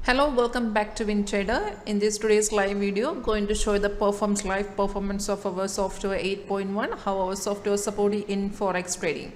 Hello, welcome back to WinTrader. In this today's live video, I'm going to show you the live performance of our software 8.1, how our software is supported in forex trading.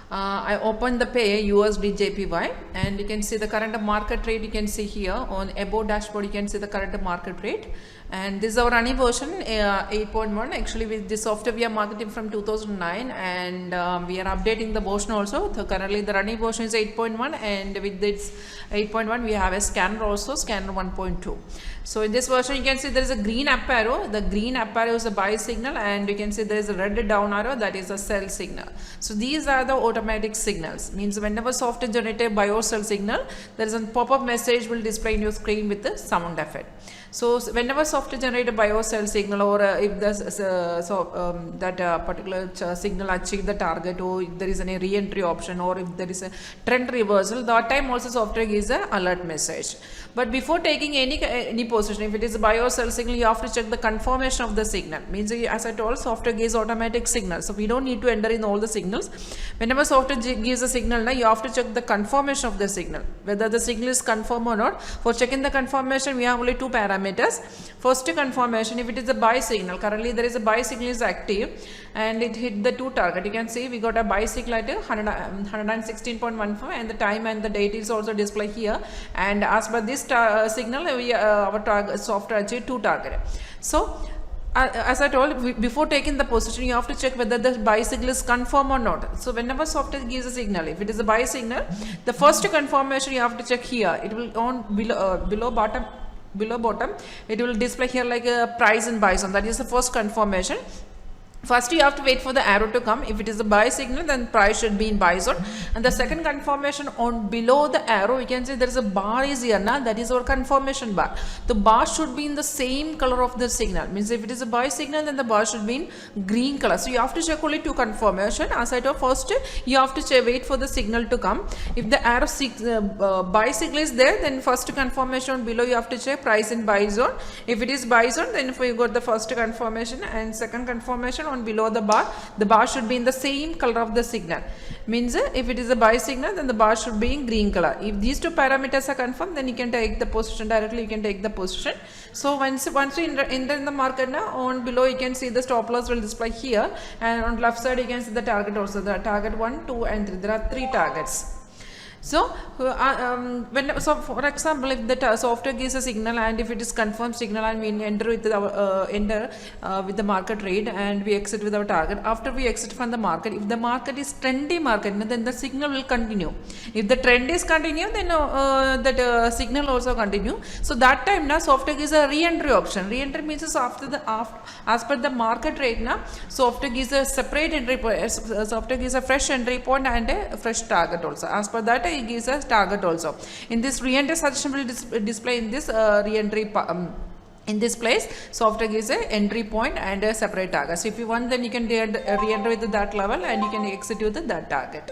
I opened the pair USD JPY and you can see the current market rate. You can see here on above dashboard, you can see the current market rate. And this is our running version 8.1. Actually, with this software we are marketing from 2009 and we are updating the version also. So currently the running version is 8.1 and with this 8.1 we have a scanner also, scanner 1.2. So in this version you can see there is a green up arrow. The green up arrow is a buy signal and you can see there is a red down arrow, that is a sell signal. So these are the automatic signals. Means whenever software generated buy or sell signal, there is a pop-up message will display in your screen with the sound effect. So whenever software generated buy or sell signal, or if that particular signal achieve the target, or if there is any re-entry option, or if there is a trend reversal, that time also software gives an alert message. But before taking any position, if it is a buy or sell signal, you have to check the confirmation of the signal. Means as I told, software gives automatic signals, so we don't need to enter in all the signals. Whenever software gives a signal, now you have to check the confirmation of the signal, whether the signal is confirmed or not. For checking the confirmation, we have only two parameters. First, confirmation, if it is a buy signal, currently there is a buy signal is active and it hit the two target. You can see we got a buy signal at 116.15 and the time and the date is also displayed here, and as per this signal our target software achieved two target. So as I told, before taking the position, you have to check whether the buy signal is confirmed or not. So whenever software gives a signal, if it is a buy signal, the first confirmation you have to check here. It will on below bottom, it will display here like a price and buy zone. That is the first confirmation. First you have to wait for the arrow to come. If it is a buy signal, then price should be in buy zone. And the second confirmation, on below the arrow, you can see there is a bar is here now, that is our confirmation bar. The bar should be in the same color of the signal. Means if it is a buy signal, then the bar should be in green color. So you have to check only two confirmation. As I told, first you have to wait for the signal to come. If the arrow buy signal is there, then first confirmation below you have to check price in buy zone. If it is buy zone, then if you got the first confirmation, and second confirmation on below the bar should be in the same color of the signal. Means if it is a buy signal, then the bar should be in green color. If these two parameters are confirmed, then you can take the position directly. You can take the position. So once you enter in the market now, on below you can see the stop loss will display here, and on left side you can see the target also. The target 1, 2 and 3. There are three targets. So, for example, if the software gives a signal and if it is confirmed signal and we enter with the market rate and we exit with our target. After we exit from the market, if the market is trendy market, then the signal will continue. If the trend is continue, then that signal also continue. So that time now software gives a re-entry option. Re-entry means as per the market rate now, software gives a separate entry point. Software gives a fresh entry point and a fresh target also. As per that, it gives us target also. In this re-entry suggestion will display in this re-entry in this place. Software gives a entry point and a separate target. So if you want, then you can re-enter with that level and you can exit with that target.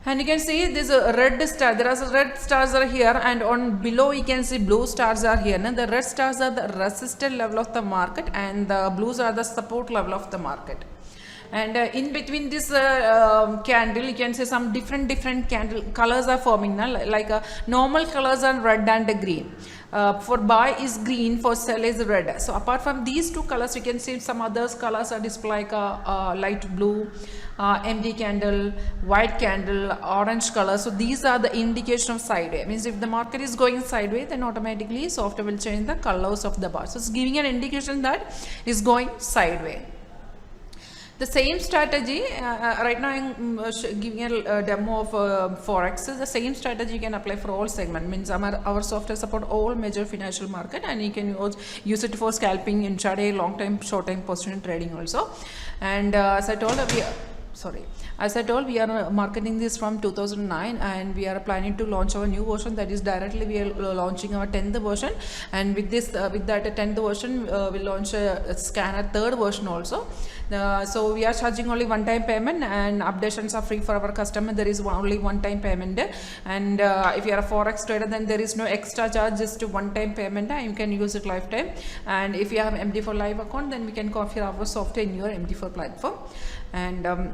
And you can see this red star. There are red stars are here, and on below you can see blue stars are here. Now the red stars are the resistance level of the market, and the blues are the support level of the market. And in between this candle, you can see some different candle colors are forming now. Like normal colors are red and green. For buy is green, for sell is red. So apart from these two colors, you can see some others colors are displayed like light blue, empty candle, white candle, orange color. So these are the indication of sideways. Means if the market is going sideways, then automatically software will change the colors of the bar. So it's giving an indication that it's going sideways. The same strategy, right now I'm giving a demo of Forex. The same strategy you can apply for all segments. Means our software support all major financial market, and you can use it for scalping, intraday, long time, short time position trading also. And as I told, we are marketing this from 2009 and we are planning to launch our new version. That is directly we are launching our 10th version, and with that 10th version we'll launch a scanner 3rd version also. So we are charging only one-time payment, and updations are free for our customer. There is only one-time payment, and if you are a forex trader, then there is no extra charge, just one-time payment. You can use it lifetime. And if you have MD4 live account, then we can configure our software in your MD4 platform. And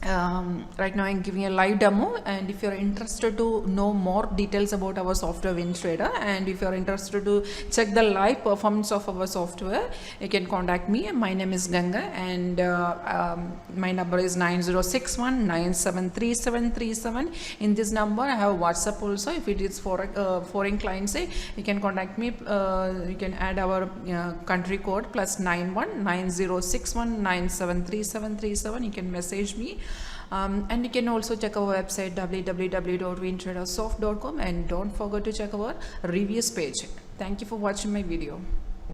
Right now I'm giving a live demo, and if you're interested to know more details about our software WinTrader, and if you're interested to check the live performance of our software, you can contact me. My name is Ganga, and my number is 9061973737. In this number I have WhatsApp also. If it is for foreign clients, you can contact me. You can add our country code +91 9061973737. You can message me. And you can also check our website www.wintradersoft.com, and don't forget to check our reviews page. Thank you for watching my video.